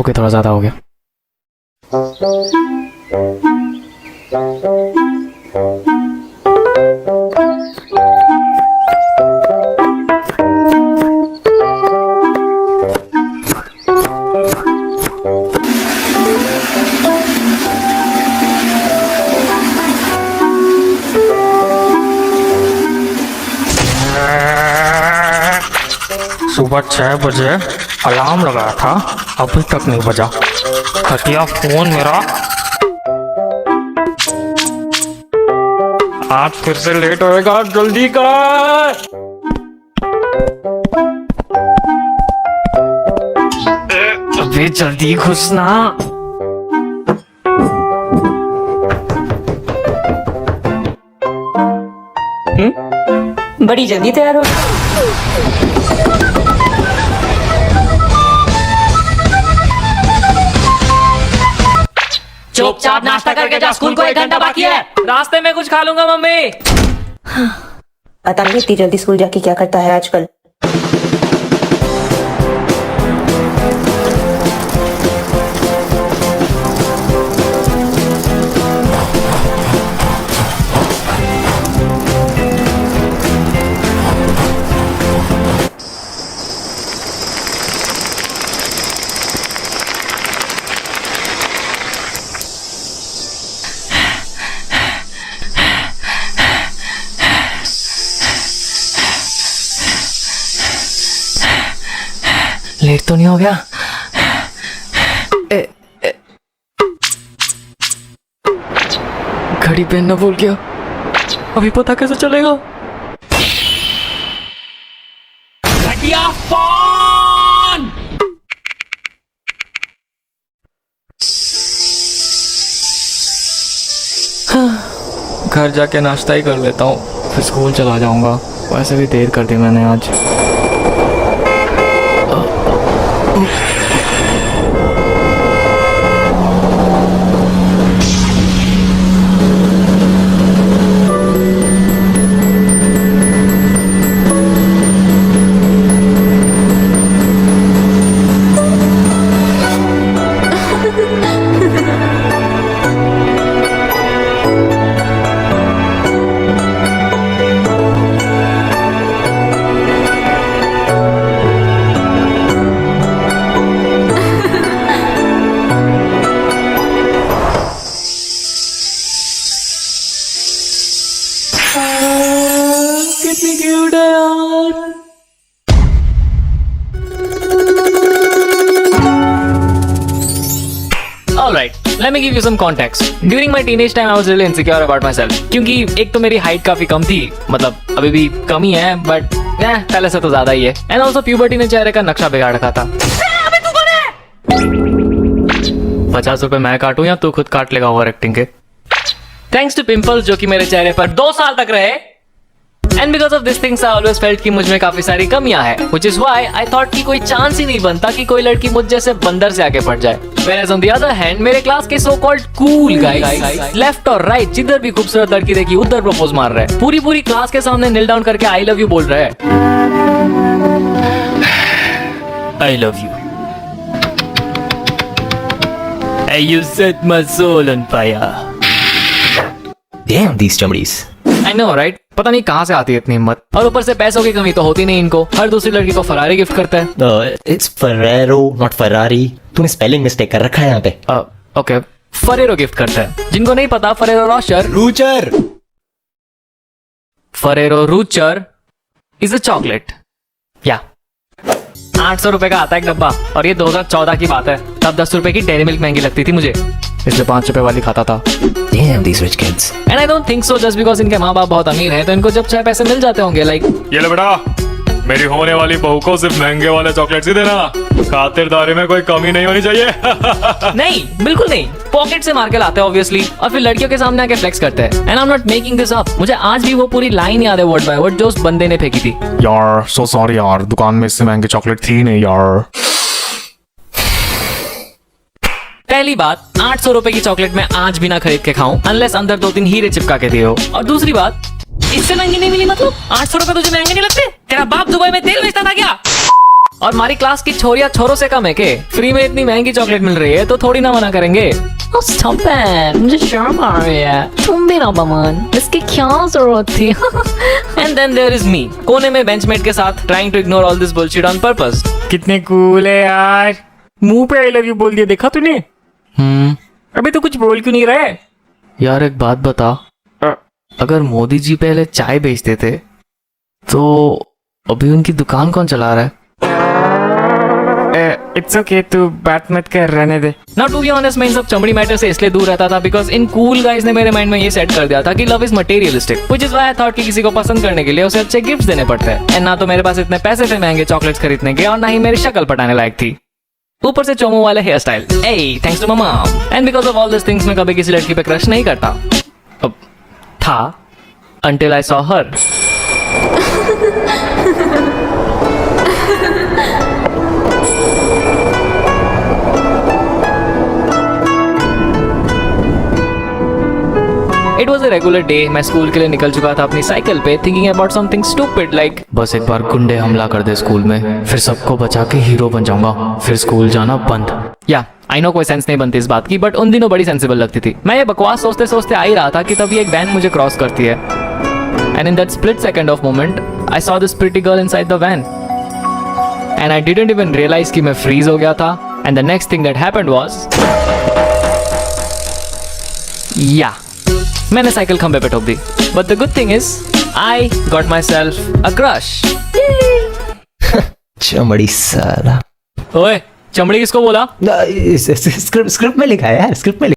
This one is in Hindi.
ओके थोड़ा ज़्यादा हो गया। सुबह 6 बजे अलार्म लगाया था, अभी तक नहीं बजा। कटिया फोन मेरा। आज फिर से लेट होएगा, जल्दी कर। अबे जल्दी घुसना। बड़ी जल्दी तैयार हो। चुपचाप नाश्ता करके जा, स्कूल को 1 घंटा बाकी है। रास्ते में कुछ खा लूंगा मम्मी। पता नहीं इतनी जल्दी स्कूल जाके क्या करता है आजकल। लेट तो नहीं हो गया? घड़ी पहनना भूल गया, अभी पता कैसे चलेगा? घटिया फोन। घर जाके नाश्ता ही कर लेता हूँ, फिर स्कूल चला जाऊंगा। वैसे भी देर कर दी मैंने आज। कितनी क्यूट है यार। Alright, let me give you some context. During my teenage time, I was really insecure about myself. क्योंकि एक तो मेरी हाइट काफी कम थी, मतलब अभी भी कम ही है, बट पहले से तो ज्यादा ही है। And also puberty ने चेहरे का नक्शा बिगाड़ रखा था। अबे तू कौन है? 50 रुपए मैं काटूं या तू खुद काट लेगा ओवर एक्टिंग के? Thanks to pimples जो कि मेरे चेहरे पर 2 साल तक रहे। And because of these things I always felt कि मुझ में काफी सारी कमियां हैं, which is why I thought कि कोई चांस ही नहीं बनता कि कोई लड़की मुझ जैसे बंदर से आगे बढ़ जाए। Whereas on the other hand, मेरे क्लास के so called cool guys left और राइट जिधर भी खूबसूरत लड़की देखी उधर प्रपोज मार रहे हैं। पूरी क्लास के सामने नील डाउन करके I love you बोल रहे हैं। I love you. Hey, you set my soul on fire. Damn these chumdies. I know, right? पता नहीं कहाँ से आती है इतनी हिम्मत। और ऊपर से पैसों की कमी तो होती नहीं इनको, हर दूसरी लड़की को फरारी गिफ्ट करता है। It's Ferrero, not Ferrari. तूने स्पेलिंग मिस्टेक कर रखा है यहाँ पे। ओके, फरेरो गिफ्ट करता है। जिनको नहीं पता, Ferrero Rocher Ferrero Rocher is a chocolate. या 800 रुपए का आता है एक डब्बा, और ये 2014 की बात है। तब 10 रुपए की डेयरी मिल्क महंगी लगती थी मुझे, इसलिए 5 रुपए वाली खाता था। Damn these rich kids. And I don't think so just because इनके माँ बाप बहुत अमीर हैं तो इनको जब चाहे पैसे मिल जाते होंगे। लाइक ये ले बेटा, मेरी होने वाली बहू को सिर्फ महंगे वाले चॉकलेट्स ही देना, खातिरदारी में कोई कमी नहीं होनी चाहिए। नहीं, बिल्कुल नहीं। पॉकेट से मार के लाते हैं ऑब्वियसली, और फिर लड़कियों के सामने आके फ्लेक्स करते हैं। And I am not making this up, मुझे आज भी वो पूरी लाइन याद है वर्ड बाय वर्ड जो उस बंदे ने फेंकी थी। यार सो सॉरी यार, दुकान में इससे महंगी चॉकलेट थी नहीं यार। पहली बात, 800 रुपए की चॉकलेट मैं आज भी ना खरीद के खाऊं अनलेस अंदर 2-3 हीरे चिपका के दिए हो। और दूसरी बात, इससे महंगी नहीं मिली मतलब 800 रुपए तुझे महंगे नहीं लगते? तेरा बाप दुबई में तेल बेचता था क्या? और हमारी क्लास की छोरिया छोरों से कम है के? फ्री में इतनी महंगी चॉकलेट मिल रही है तो थोड़ी ना मना करेंगे। Oh, stop it. मुझे शर्म आ रही है। तुम भी ना बमन, इसकी क्या जरूरत थी? And then there is me, कोने में बेंचमेट के साथ trying to ignore all this bullshit on purpose. कितने कूल है यार, मुंह पे आई लव यू बोल दिया, देखा तूने? अभी तो कुछ बोल क्यों नहीं रहा है? यार एक बात बता, अगर मोदी जी पहले चाय बेचते थे तो अभी उनकी दुकान कौन चला रहा है? इट्स ओके, तू बात मत कर, रहने दे। नाउ टू बी ऑनेस्ट, मैं इन सब चमड़ी मैटर से इसलिए दूर रहता था बिकॉज इन कूल गाइज ने मेरे माइंड में ये सेट कर दिया था कि love is materialistic, which is why I thought कि किसी को पसंद करने के लिए उसे अच्छे गिफ्ट्स देने पड़ते हैं। एंड ना तो मेरे पास इतने पैसे थे महंगे चॉकलेट्स खरीदने के, और ना ही मेरी शक्ल पटाने लायक थी, ऊपर से चोमो वाला hair style. Ah thanks to my mom. And because of all this things मैं कभी किसी लड़की पे क्रश नहीं करता अब था, until I saw her. It was a regular day. मैं स्कूल के लिए निकल चुका था अपनी साइकिल पे, thinking about something stupid like बस एक बार गुंडे हमला कर दे स्कूल में, फिर सबको बचा के हीरो बन जाऊंगा, फिर स्कूल जाना बंद। या आई नो कोई सेंस नहीं बनती इस बात की, बट उन दिनों बड़ी सेंसिबल लगती थी। मैं ये बकवास सोचते सोचते आ ही रहा था कि तभी एक वैन मुझे क्रॉस करती है, and in that split second of moment I saw this pretty girl inside the van, and I didn't even realise कि मैं फ्रीज हो गया था। And the next thing that happened was, या मैंने साइकिल खंबे पे ठोक दी। But the good thing is I got myself a crush. चमड़ी साला। ओए चमड़ी किसको बोला? स्क्रिप्ट में लिखा है यार, स्क्रिप्ट में